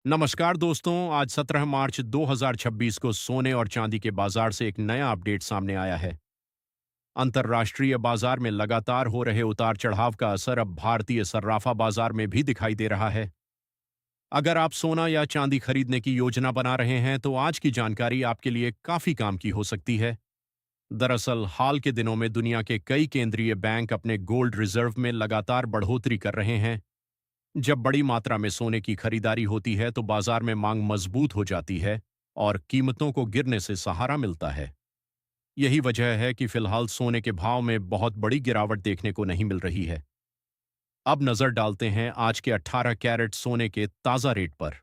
नमस्कार दोस्तों। आज 17 मार्च 2026 को सोने और चांदी के बाजार से एक नया अपडेट सामने आया है। अंतर्राष्ट्रीय बाजार में लगातार हो रहे उतार चढ़ाव का असर अब भारतीय सर्राफा बाजार में भी दिखाई दे रहा है। अगर आप सोना या चांदी खरीदने की योजना बना रहे हैं तो आज की जानकारी आपके लिए काफी काम की हो सकती है। दरअसल हाल के दिनों में दुनिया के कई केंद्रीय बैंक अपने गोल्ड रिजर्व में लगातार बढ़ोतरी कर रहे हैं। जब बड़ी मात्रा में सोने की खरीदारी होती है तो बाजार में मांग मजबूत हो जाती है और कीमतों को गिरने से सहारा मिलता है। यही वजह है कि फिलहाल सोने के भाव में बहुत बड़ी गिरावट देखने को नहीं मिल रही है। अब नजर डालते हैं आज के 18 कैरेट सोने के ताजा रेट पर।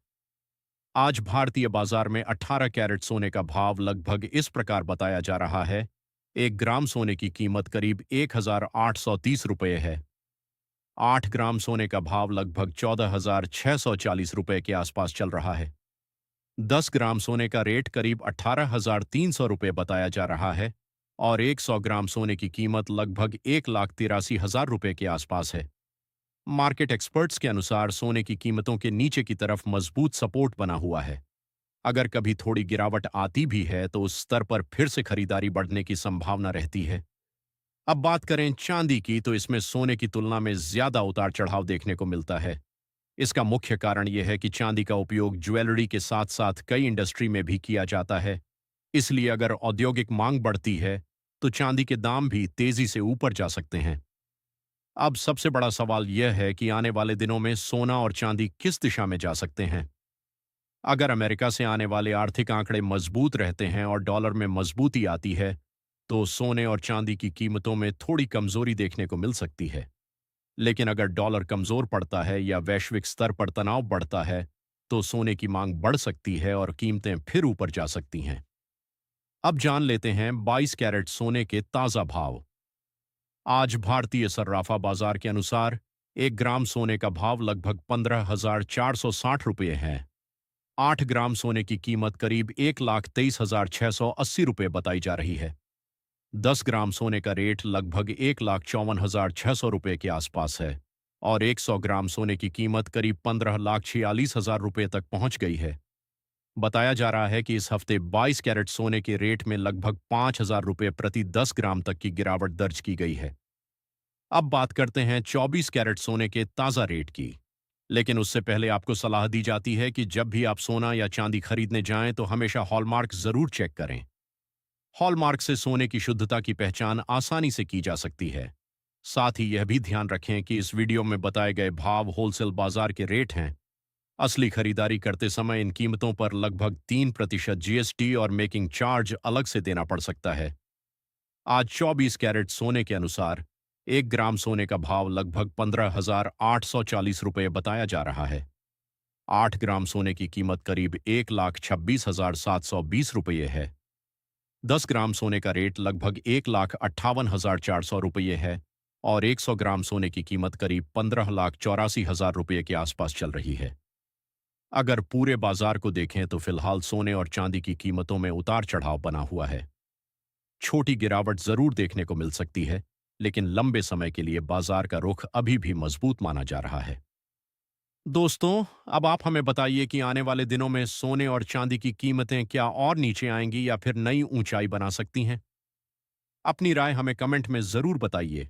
आज भारतीय बाजार में 18 कैरेट सोने का भाव लगभग इस प्रकार बताया जा रहा है। 1 ग्राम सोने की कीमत करीब 1,830 रुपये है। 8 ग्राम सोने का भाव लगभग 14,640 रुपये के आसपास चल रहा है। 10 ग्राम सोने का रेट करीब 18,300 रुपये बताया जा रहा है और 100 ग्राम सोने की कीमत लगभग 1,83,000 रुपये के आसपास है। मार्केट एक्सपर्ट्स के अनुसार सोने की कीमतों के नीचे की तरफ मजबूत सपोर्ट बना हुआ है। अगर कभी थोड़ी गिरावट आती भी है तो उस स्तर पर फिर से खरीदारी बढ़ने की संभावना रहती है। अब बात करें चांदी की तो इसमें सोने की तुलना में ज्यादा उतार चढ़ाव देखने को मिलता है। इसका मुख्य कारण यह है कि चांदी का उपयोग ज्वेलरी के साथ साथ कई इंडस्ट्री में भी किया जाता है। इसलिए अगर औद्योगिक मांग बढ़ती है तो चांदी के दाम भी तेजी से ऊपर जा सकते हैं। अब सबसे बड़ा सवाल यह है कि आने वाले दिनों में सोना और चांदी किस दिशा में जा सकते हैं। अगर अमेरिका से आने वाले आर्थिक आंकड़े मजबूत रहते हैं और डॉलर में मजबूती आती है तो सोने और चांदी की कीमतों में थोड़ी कमजोरी देखने को मिल सकती है। लेकिन अगर डॉलर कमजोर पड़ता है या वैश्विक स्तर पर तनाव बढ़ता है तो सोने की मांग बढ़ सकती है और कीमतें फिर ऊपर जा सकती हैं। अब जान लेते हैं 22 कैरेट सोने के ताजा भाव। आज भारतीय सर्राफा बाजार के अनुसार 1 ग्राम सोने का भाव लगभग 15,460 रुपये है। 8 ग्राम सोने की कीमत करीब 1,23,680 रुपये बताई जा रही है। 10 ग्राम सोने का रेट लगभग 1,54,600 रुपये के आसपास है और 100 ग्राम सोने की कीमत करीब 15,46,000 रुपये तक पहुंच गई है। बताया जा रहा है कि इस हफ्ते 22 कैरेट सोने के रेट में लगभग 5,000 रुपये प्रति 10 ग्राम तक की गिरावट दर्ज की गई है। अब बात करते हैं 24 कैरेट सोने के ताज़ा रेट की। लेकिन उससे पहले आपको सलाह दी जाती है कि जब भी आप सोना या चांदी खरीदने जाएं तो हमेशा हॉलमार्क जरूर चेक करें। हॉलमार्क से सोने की शुद्धता की पहचान आसानी से की जा सकती है। साथ ही यह भी ध्यान रखें कि इस वीडियो में बताए गए भाव होलसेल बाजार के रेट हैं। असली खरीदारी करते समय इन कीमतों पर लगभग 3% जीएसटी और मेकिंग चार्ज अलग से देना पड़ सकता है। आज 24 कैरेट सोने के अनुसार 1 ग्राम सोने का भाव लगभग 15,840 रुपये बताया जा रहा है। 8 ग्राम सोने की कीमत करीब 1,26,720 रुपये है। 10 ग्राम सोने का रेट लगभग 1,58,400 रुपये है और 100 ग्राम सोने की कीमत करीब 15,84,000 रुपये के आसपास चल रही है। अगर पूरे बाजार को देखें तो फिलहाल सोने और चांदी की कीमतों में उतार चढ़ाव बना हुआ है। छोटी गिरावट जरूर देखने को मिल सकती है, लेकिन लंबे समय के लिए बाजार का रुख अभी भी मजबूत माना जा रहा है। दोस्तों, अब आप हमें बताइए कि आने वाले दिनों में सोने और चांदी की कीमतें क्या और नीचे आएंगी या फिर नई ऊंचाई बना सकती हैं। अपनी राय हमें कमेंट में जरूर बताइए।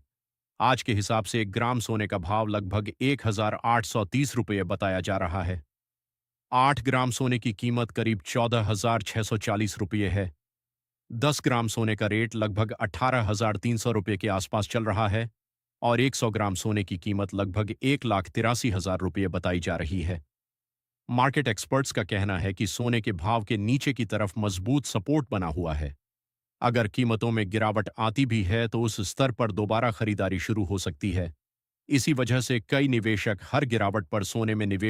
आज के हिसाब से 1 ग्राम सोने का भाव लगभग 1,830 रुपये बताया जा रहा है। 8 ग्राम सोने की कीमत करीब 14,640 रुपये है। 10 ग्राम सोने का रेट लगभग 18,300 रुपये के आसपास चल रहा है और 100 ग्राम सोने की कीमत लगभग 1,83,000 रुपये बताई जा रही है। मार्केट एक्सपर्ट्स का कहना है कि सोने के भाव के नीचे की तरफ मजबूत सपोर्ट बना हुआ है। अगर कीमतों में गिरावट आती भी है तो उस स्तर पर दोबारा खरीदारी शुरू हो सकती है। इसी वजह से कई निवेशक हर गिरावट पर सोने में निवेश